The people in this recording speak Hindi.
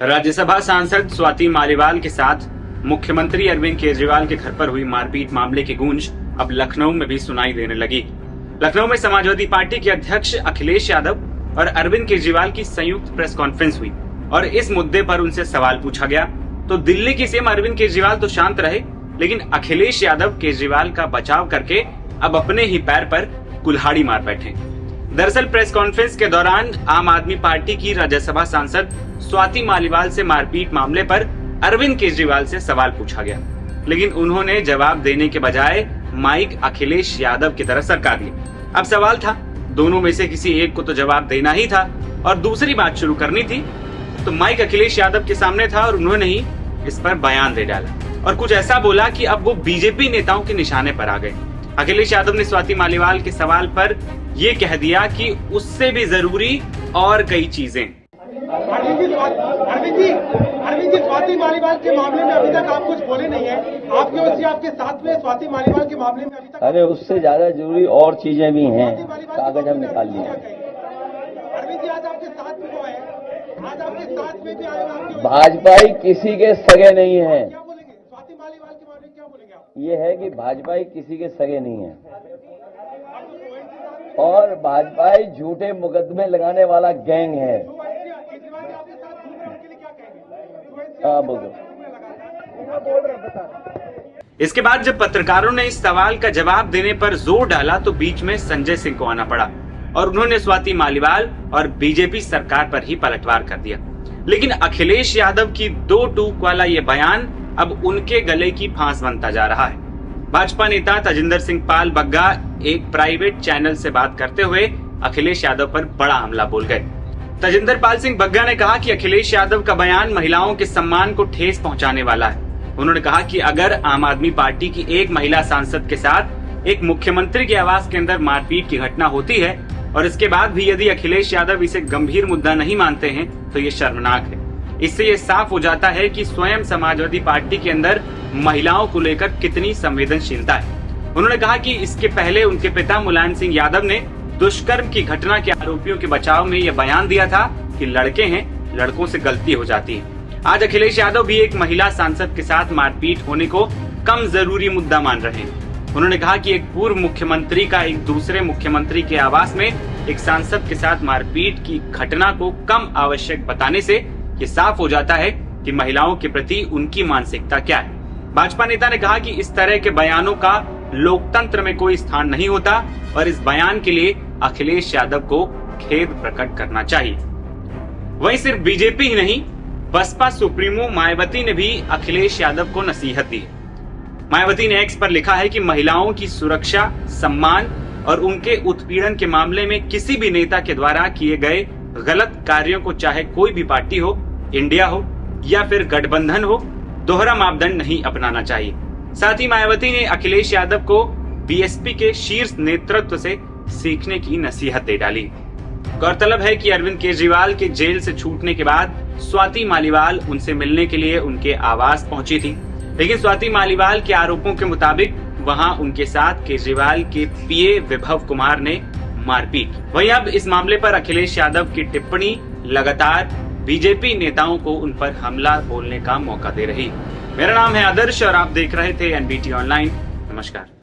राज्यसभा सांसद स्वाति मालीवाल के साथ मुख्यमंत्री अरविंद केजरीवाल के घर पर हुई मारपीट मामले की गूंज अब लखनऊ में भी सुनाई देने लगी। लखनऊ में समाजवादी पार्टी के अध्यक्ष अखिलेश यादव और अरविंद केजरीवाल की संयुक्त प्रेस कॉन्फ्रेंस हुई और इस मुद्दे पर उनसे सवाल पूछा गया तो दिल्ली के सीएम अरविंद केजरीवाल तो शांत रहे, लेकिन अखिलेश यादव केजरीवाल का बचाव करके अब अपने ही पैर पर कुल्हाड़ी मार बैठे। दरअसल प्रेस कॉन्फ्रेंस के दौरान आम आदमी पार्टी की राज्यसभा सांसद स्वाति मालीवाल से मारपीट मामले पर अरविंद केजरीवाल से सवाल पूछा गया, लेकिन उन्होंने जवाब देने के बजाय माइक अखिलेश यादव की तरफ सरका दिया। अब सवाल था, दोनों में से किसी एक को तो जवाब देना ही था और दूसरी बात शुरू करनी थी, तो माइक अखिलेश यादव के सामने था और उन्होंने ही इस पर बयान दे डाला और कुछ ऐसा बोला कि अब वो बीजेपी नेताओं के निशाने पर आ गए। अखिलेश यादव ने स्वाति मालीवाल के सवाल पर ये कह दिया कि उससे भी जरूरी और कई चीजें। अरविंद जी, स्वाति मालीवाल के मामले में अभी तक आप कुछ बोले नहीं है। आपकी ओर से आपके साथ में स्वाति मालीवाल के मामले में अभी तक अरे उससे ज्यादा जरूरी और चीजें भी हैं, कागज हम निकाल लिए। अरविंद जी, आज आपके साथ में वो है, आज आपके साथ में भी आएगा। भाजपाई किसी के सगे नहीं है। क्या बोलेंगे स्वाति मालीवाल के बारे में, क्या बोलेंगे आप? ये है कि भाजपाई किसी के सगे नहीं है और भाजपाई झूठे मुकदमे लगाने वाला गैंग है। हाँ बोलो। इसके बाद जब पत्रकारों ने इस सवाल का जवाब देने पर जोर डाला तो बीच में संजय सिंह को आना पड़ा और उन्होंने स्वाति मालीवाल और बीजेपी सरकार पर ही पलटवार कर दिया। लेकिन अखिलेश यादव की दो टूक वाला ये बयान अब उनके गले की फांस बनता जा रहा है। भाजपा नेता तजिंदर सिंह पाल बग्गा एक प्राइवेट चैनल से बात करते हुए अखिलेश यादव पर बड़ा हमला बोल गए। तजिंदर पाल सिंह बग्गा ने कहा कि अखिलेश यादव का बयान महिलाओं के सम्मान को ठेस पहुंचाने वाला है। उन्होंने कहा कि अगर आम आदमी पार्टी की एक महिला सांसद के साथ एक मुख्यमंत्री के आवास के अंदर मारपीट की घटना होती है और इसके बाद भी यदि अखिलेश यादव इसे गंभीर मुद्दा नहीं मानते हैं तो ये शर्मनाक है। इससे ये साफ हो जाता है कि स्वयं समाजवादी पार्टी के अंदर महिलाओं को लेकर कितनी संवेदनशीलता है। उन्होंने कहा कि इसके पहले उनके पिता मुलायम सिंह यादव ने दुष्कर्म की घटना के आरोपियों के बचाव में यह बयान दिया था कि लड़के हैं, लड़कों से गलती हो जाती है। आज अखिलेश यादव भी एक महिला सांसद के साथ मारपीट होने को कम जरूरी मुद्दा मान रहे हैं। उन्होंने कहा कि एक पूर्व मुख्यमंत्री का एक दूसरे मुख्यमंत्री के आवास में एक सांसद के साथ मारपीट की घटना को कम आवश्यक बताने से ये साफ हो जाता है कि महिलाओं के प्रति उनकी मानसिकता क्या है। भाजपा नेता ने कहा कि इस तरह के बयानों का लोकतंत्र में कोई स्थान नहीं होता और इस बयान के लिए अखिलेश यादव को खेद प्रकट करना चाहिए। वहीं सिर्फ बीजेपी ही नहीं, बसपा सुप्रीमो मायावती ने भी अखिलेश यादव को नसीहत दी। मायावती ने एक्स पर लिखा है कि महिलाओं की सुरक्षा, सम्मान और उनके उत्पीड़न के मामले में किसी भी नेता के द्वारा किए गए गलत कार्यों को चाहे कोई भी पार्टी हो, इंडिया हो या फिर गठबंधन हो, दोहरा मापदंड नहीं अपनाना चाहिए। साथ ही मायावती ने अखिलेश यादव को बीएसपी के शीर्ष नेतृत्व से सीखने की नसीहत दे डाली। गौरतलब है कि अरविंद केजरीवाल के जेल से छूटने के बाद स्वाति मालीवाल उनसे मिलने के लिए उनके आवास पहुंची थी, लेकिन स्वाति मालीवाल के आरोपों के मुताबिक वहां उनके साथ केजरीवाल के पीए विभव कुमार ने मारपीट। वहीं अब इस मामले पर अखिलेश यादव की टिप्पणी लगातार बीजेपी नेताओं को उन पर हमला बोलने का मौका दे रही। मेरा नाम है आदर्श और आप देख रहे थे एनबीटी ऑनलाइन। नमस्कार।